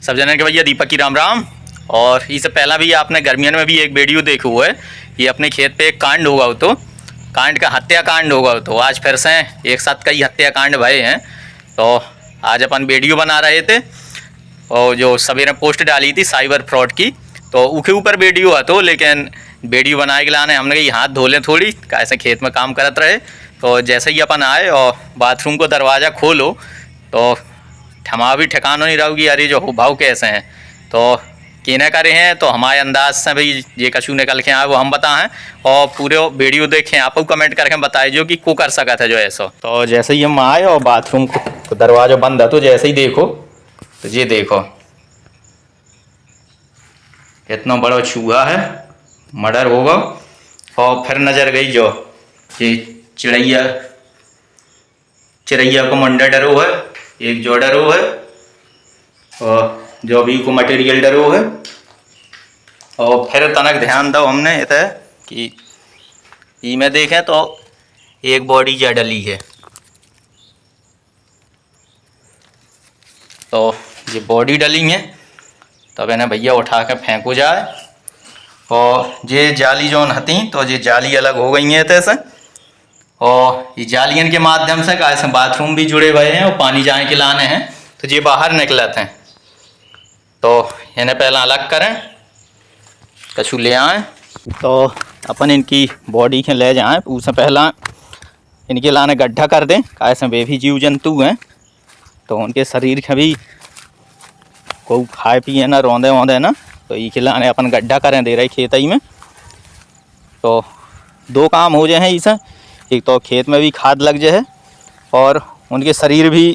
सब जनन के भैया दीपक की राम राम। और इससे पहला भी आपने गर्मियों में भी एक वीडियो देखा हुआ है। ये अपने खेत पे एक कांड होगा, तो कांड का हत्याकांड होगा। तो आज फिर से एक साथ कई हत्याकांड भये हैं। तो आज अपन वीडियो बना रहे थे और जो सवेरे पोस्ट डाली थी साइबर फ्रॉड की, तो उसके ऊपर वीडियो है। तो लेकिन वीडियो बनाए के लाने हमने कही हाथ धो लें थोड़ी, कैसे खेत में काम करते रहे। तो जैसे ही अपन आए और बाथरूम को दरवाज़ा खोलो तो ठमा भी ठिकाना नहीं रहोगी, अरे जो भाव कैसे हैं। तो कहने करे हैं तो हमारे अंदाज से भाई ये कछु निकल के आए वो हम बताएं, और पूरे वीडियो देखें, आप कमेंट करके बताए जो कि को कर सका था जो ऐसा। तो जैसे ही हम आए और बाथरूम को दरवाज़ा बंद है, तो जैसे ही देखो तो ये देखो इतना बड़ा चूहा है, मर्डर होगा। और फिर नज़र गई जो ये चिड़ैया को मंडा डरो है, एक जो डरो है और जो भी को मटेरियल डरो है। और फिर तनक ध्यान दो हमने इतना कि ई में देखें तो एक बॉडी जा डली है। तो ये बॉडी डली है, तब इन्हें भैया उठा के फेंको जाए। और ये जाली जौन हती तो ये जाली अलग हो गई है तैसे, और ये जालियन के माध्यम से कैसे बाथरूम भी जुड़े हुए हैं और पानी जाए के लाने हैं, तो ये बाहर निकलते हैं। तो इन्हें पहला अलग करें, कछु ले आएँ तो अपन इनकी बॉडी के ले जाएं। उससे पहला इनके लाने गड्ढा कर दें, कैसे वे भी जीव जंतु हैं तो उनके शरीर के भी कोई खाए पिए ना रौंदे वौंदे ना, तो ये लाने अपन गड्ढा करें दे रहे खेत ही में। तो दो काम हो जाए इससे, एक तो खेत में भी खाद लग जाए और उनके शरीर भी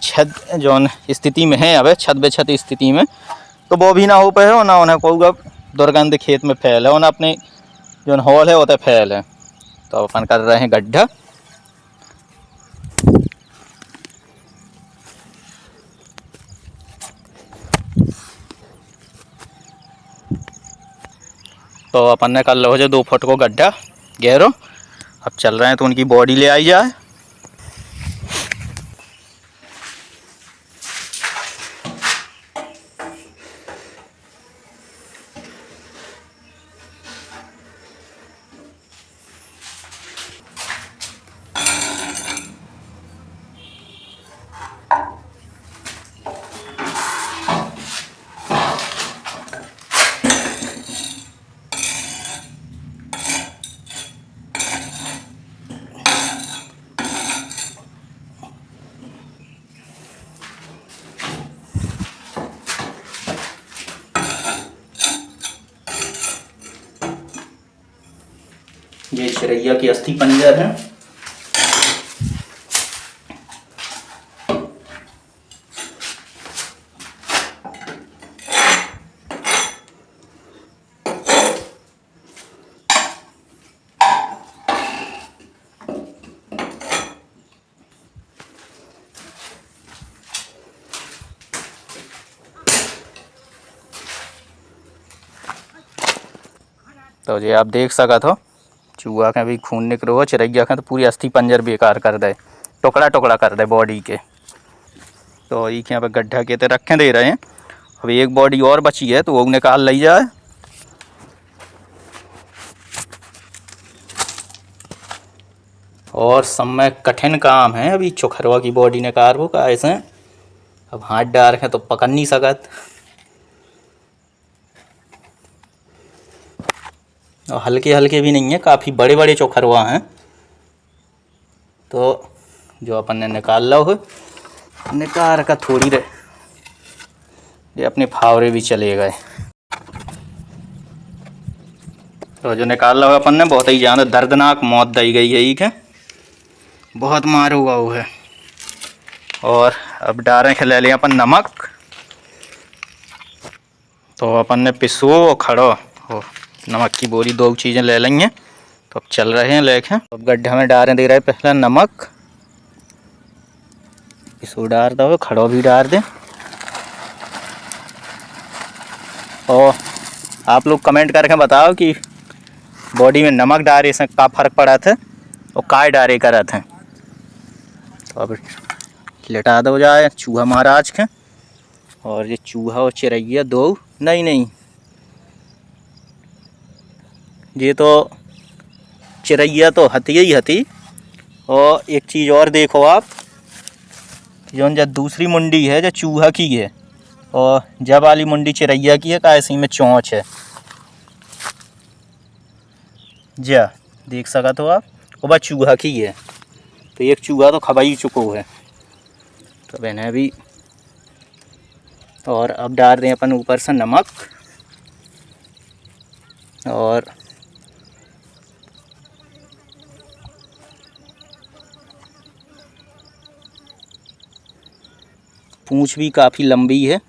छद जौन स्थिति में है, अब छत बेछत स्थिति में, तो वो भी ना हो पाए हो ना उन्हें कोई दुर्गंध खेत में फैल है, उन्हें अपने जो हॉल है वो तो फैल है। तो अपन कर रहे हैं गड्ढा। तो अपन ने कर लो जो 2 फुट को गड्ढा गहरो। अब चल रहे हैं तो उनकी बॉडी ले आई जाए। ये चिड़ैया की अस्थि पंजर है। तो ये आप देख सका था चूहा का भी खून निकलो हो, चिड़ैया का तो पूरी अस्थि पंजर बेकार कर दे, टुकड़ा टुकड़ा कर दे बॉडी के। तो ये यहाँ पे गड्ढा के रखे दे रहे हैं। अब एक बॉडी और बची है तो वो निकाल ली जाए। और समय कठिन काम है अभी चोखरवा की बॉडी निकाल वो का ऐसे। अब हाथ डाल के तो पकड़ नहीं सकत, और हल्के हल्के भी नहीं है, काफ़ी बड़े बड़े चोखरवा हैं। तो जो अपन ने निकाल लो है, निकाल का थोड़ी रहे ये अपने फावरे भी चले गए। तो जो निकाल लो है अपन ने, बहुत ही ज़्यादा दर्दनाक मौत दी गई है, ठीक है, बहुत मार हुआ वो है। और अब डालें के ले लिया अपन नमक। तो अपन ने पिसो और खड़ो हो नमक की बोरी, 2 चीज़ें ले लेंगे। तो अब चल रहे हैं लेके। अब गड्ढे में डालें दे रहे पहला नमक, इसको डाल दो, खड़ो भी डाल दें। और आप लोग कमेंट करके बताओ कि बॉडी में नमक डाले से का फ़र्क पड़ा था और काय डारे करा थे। तो अब लेटा दो जाए चूहा महाराज के। और ये चूहा और चिरैया दो, नहीं ये तो चिरैया तो हती ही हती। और एक चीज़ और देखो आप, जो दूसरी मुंडी है जो चूहा की है और जब वाली मुंडी चिरैया की है, का इसी में चोंच है। जा देख सका तो आप, वो बस चूहा की है, तो एक चूहा तो खबा ही चुको है। तो मैंने भी, और अब डाल दें अपन ऊपर से नमक, और पूंछ भी काफ़ी लंबी है।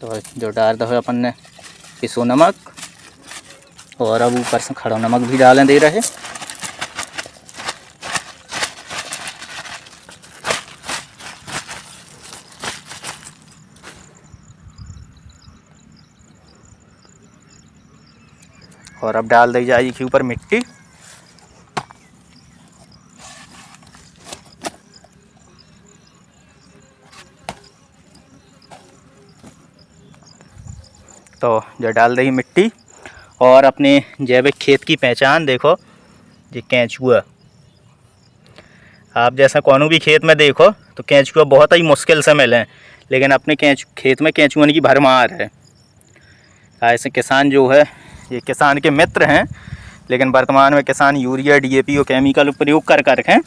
तो जो डाल दो है अपन ने पिसो नमक, और अब ऊपर से खड़ा नमक भी डालें दे रहे। और अब डाल दी जाएगी के ऊपर मिट्टी। तो जो डाल दी मिट्टी, और अपने जैविक खेत की पहचान देखो, ये केंचुआ। आप जैसा कौनों भी खेत में देखो तो केंचुआ बहुत ही मुश्किल से मिले, लेकिन अपने खेत में केंचुअन की भरमार है। ऐसे किसान जो है, ये किसान के मित्र हैं, लेकिन वर्तमान में किसान यूरिया DAP और केमिकल प्रयोग कर हैं।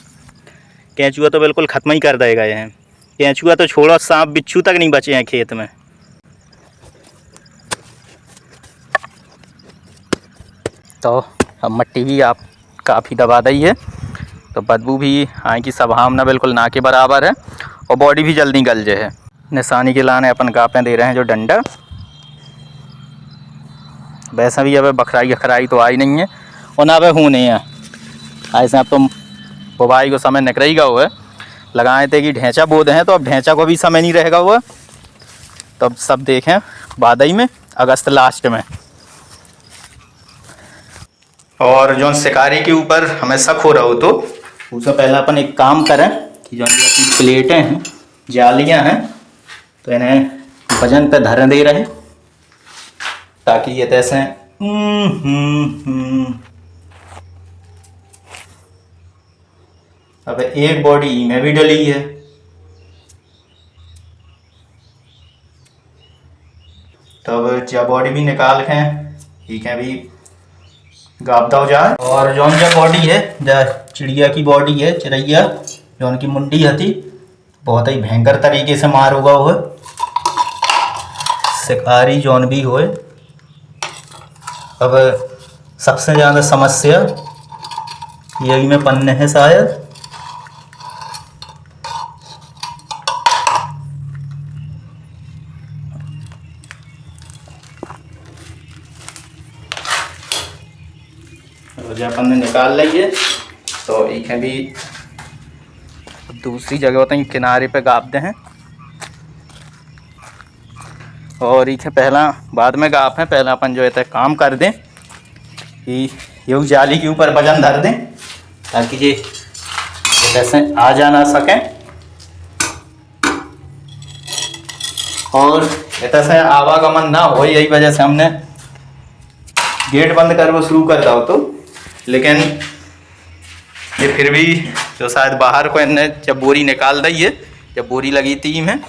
केंचुआ तो बिल्कुल ख़त्म ही कर देगा ये। केंचुआ तो छोड़ो, सांप बिच्छू तक नहीं बचे हैं खेत में। तो अब मिट्टी भी आप काफ़ी दबा दी है, तो बदबू भी आए की संभावना बिल्कुल ना के बराबर है, और बॉडी भी जल्दी गल जाए है। निशानी के लाने अपन गापें दे रहे हैं जो डंडा। वैसा भी अब बखराई अखराई तो आई नहीं है, और ना वह होने हैं। ऐसे अब तो बुवाई को समय निकल गया हुआ है, लगाए थे कि ढेंचा बोद हैं, तो अब ढेंचा को भी समय नहीं रहेगा हुआ। तो अब सब देखें बादई में, अगस्त लास्ट में। और जो शिकारी के ऊपर हमें शक हो रहा हो, तो उससे पहले अपन एक काम करें कि जो अपनी प्लेटें हैं, जालियां हैं, तो इन्हें वजन पे धर दे रहे, ताकि ये तैसे अब एक बॉडी में भी डली है। तो अब जब बॉडी भी निकाल के ठीक है भी गापता हो जाए। और जौन जब बॉडी है, जब चिड़िया की बॉडी है, चिड़ैया जौन की मुंडी हती, बहुत ही भयंकर तरीके से मार होगा वो शिकारी जौन भी होए। अब सबसे ज़्यादा समस्या यही में पन्ने है शायद। जब अपन ने निकाल ली है, तो एक भी दूसरी जगह होता है किनारे पे गापते हैं, और एक पहला बाद में गाप है। पहला अपन जो है काम कर दें कि ये जाली के ऊपर वजन धर दें, ताकि ये ऐसे आ जा ना सकें, और ऐसे आवागमन ना हो। यही वजह से हमने गेट बंद कर वो शुरू कर दो। तो लेकिन ये फिर भी जो शायद बाहर को इन्हें जब बोरी निकाल दी है, जब बोरी लगी थी में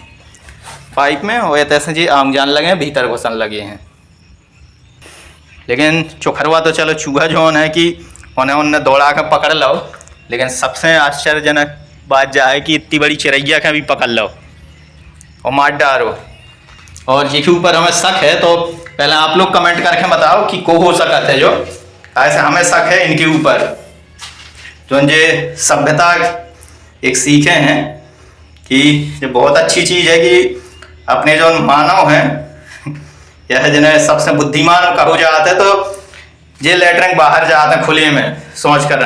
पाइप में, और ऐसे जी आम जान लगे हैं, भीतर घुसन लगे हैं। लेकिन चोखरवा तो चलो चूहा जो है कि उन्हें दौड़ा कर पकड़ लो, लेकिन सबसे आश्चर्यजनक बात यह है कि इतनी बड़ी चिड़ैया का भी पकड़ लो और मार डालो। और जिसके ऊपर हमें शक है, तो पहले आप लोग कमेंट करके बताओ कि को हो सकता है। जो ऐसे हमें शक है इनके ऊपर, जो ये सभ्यता एक सीखे हैं कि ये बहुत अच्छी चीज़ है कि अपने जो मानव हैं, यह जिन्हें सबसे बुद्धिमान कहो जाता है, तो ये लेटरिंग बाहर जाते हैं खुले में सोच कर।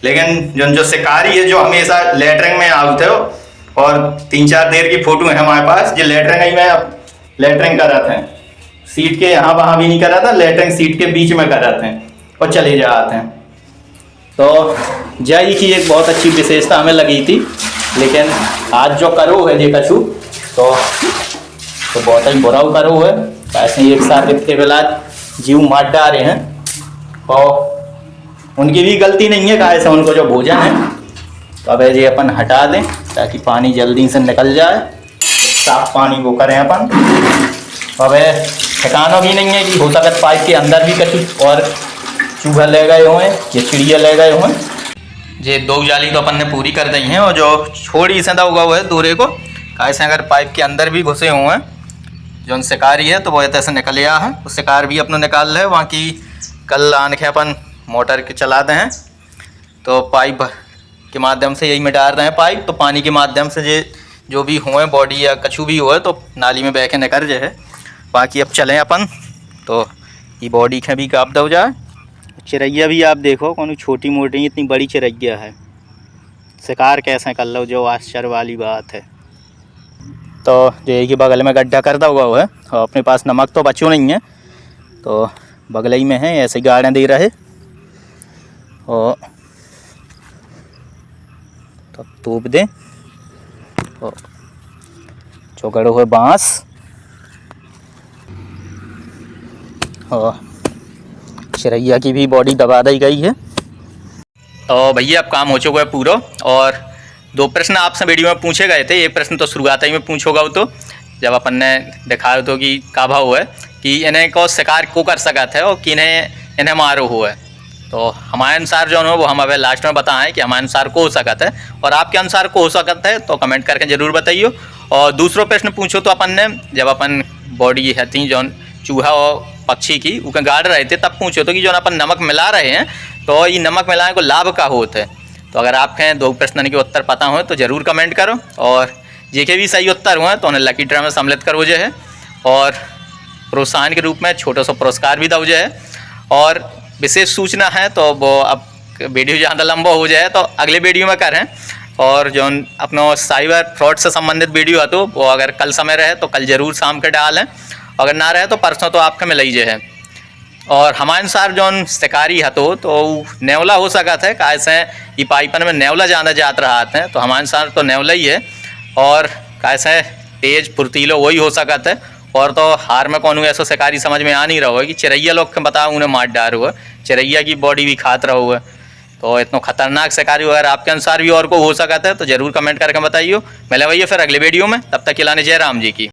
लेकिन जो शिकारी है, जो हमेशा लेटरिंग में आते हो, और 3-4 देर की फोटो है हमारे पास, ये लेटरिंग ही में लेटरिंग कर रहे थे, सीट के यहाँ वहाँ भी नहीं कर रहा था, लेटरिंग सीट के बीच में कर रहे थे और चले जाते हैं। तो जाई की एक बहुत अच्छी विशेषता हमें लगी थी, लेकिन आज जो करो है ये कछु तो बहुत ही बुरा करो है। ऐसे ही एक साथ इतने बेला जीव मार डाले हैं और उनकी भी गलती नहीं है, कैसे उनको जो भोजन है तो अब ये अपन हटा दें ताकि पानी जल्दी से निकल जाए, साफ पानी वो करें अपन। अब ठिकाना भी नहीं है कि हो सकता पाइप के अंदर भी कुछ और चूहा ले गए हुए या चिड़िया ले गए हुए। ये 2 जाली तो अपन ने पूरी कर दी हैं और जो छोड़ी से हुआ हुआ है दूरे को, कैसे अगर पाइप के अंदर भी घुसे हुए हैं जो शिकारी है तो वो ऐसे निकल गया है, वो शिकार भी अपना निकाल रहे। वहाँ की कल आन के अपन मोटर के चलाते हैं तो पाइप के माध्यम से यही मिटा रहे हैं पाइप, तो पानी के माध्यम से ये जो भी हुए बॉडी या कछु भी हुए तो नाली में बह के निकल जाए। बाकी अब चलें अपन तो ये बॉडी के भी काप दो जाए। चिड़ैया भी आप देखो कौन छोटी मोटी इतनी बड़ी चिड़ैया है, शिकार कैसे कर लो, जो आश्चर्य वाली बात है। तो ये कि बगल में गड्ढा कर दा हुआ है और अपने पास नमक तो बचो नहीं है तो बगल ही में है, ऐसे गाड़ें दे रहे और तो तोप दें और चौकड़ो हुए बाँस और चिड़ैया की भी बॉडी दबा दी गई है। तो भैया अब काम हो चुका है पूरा। और 2 प्रश्न आपसे वीडियो में पूछे गए थे। एक प्रश्न तो शुरुआत ही में पूछो गया तो जब अपन ने दिखाया तो कि का भाव है कि इन्हें को शिकार को कर सकत है और किन्हें इन्हें मारो हुआ है। तो हमारे अनुसार जो है वो हम अभी लास्ट में बताएं कि हमारे अनुसार को हो सकत है और आपके अनुसार को हो सकत है, तो कमेंट करके ज़रूर बताइए। और दूसरा प्रश्न पूछो तो अपन ने जब अपन बॉडी है थी जो चूहा और पक्षी की उनके गाड़ रहे थे तब पूछो तो कि जो अपन नमक मिला रहे हैं तो ये नमक मिलाने को लाभ का होता है। तो अगर आपके 2 प्रश्न के उत्तर पता हो तो ज़रूर कमेंट करो और जेके भी सही उत्तर हुए तो उन्हें लकी ड्रा में सम्मिलित करो जो है और प्रोत्साहन के रूप में छोटा सा पुरस्कार भी दो जो है। और विशेष सूचना है तो वो अब वीडियो ज़्यादा लंबा हो जाए तो अगले वीडियो में करें। और जो अपना साइबर फ्रॉड से संबंधित वीडियो है तो वो अगर कल समय रहे तो कल ज़रूर शाम के डालें, अगर ना रहे तो परसों तो आपके मिल ही जाए। और हमारे अनुसार जो शिकारी है तो नेवला हो सकता है, कैसे ये पाइपन में नेवला ज़्यादा जात रहा है तो हमारे अनुसार तो नेवला ही है और कैसे तेज फुर्तीलो वही हो सकता है। और तो हार में कौन ऐसा शिकारी समझ में आ नहीं रहा होगा कि चिड़ैया लोग के बताओ उन्हें मार डाल हुआ, चिड़ैया की बॉडी भी खात रहा हुआ। तो इतना खतरनाक शिकारी अगर आपके अनुसार भी और को हो सकता है तो ज़रूर कमेंट करके बताइए। मिले भैया फिर अगले वीडियो में, तब तक के लाने जय राम जी की।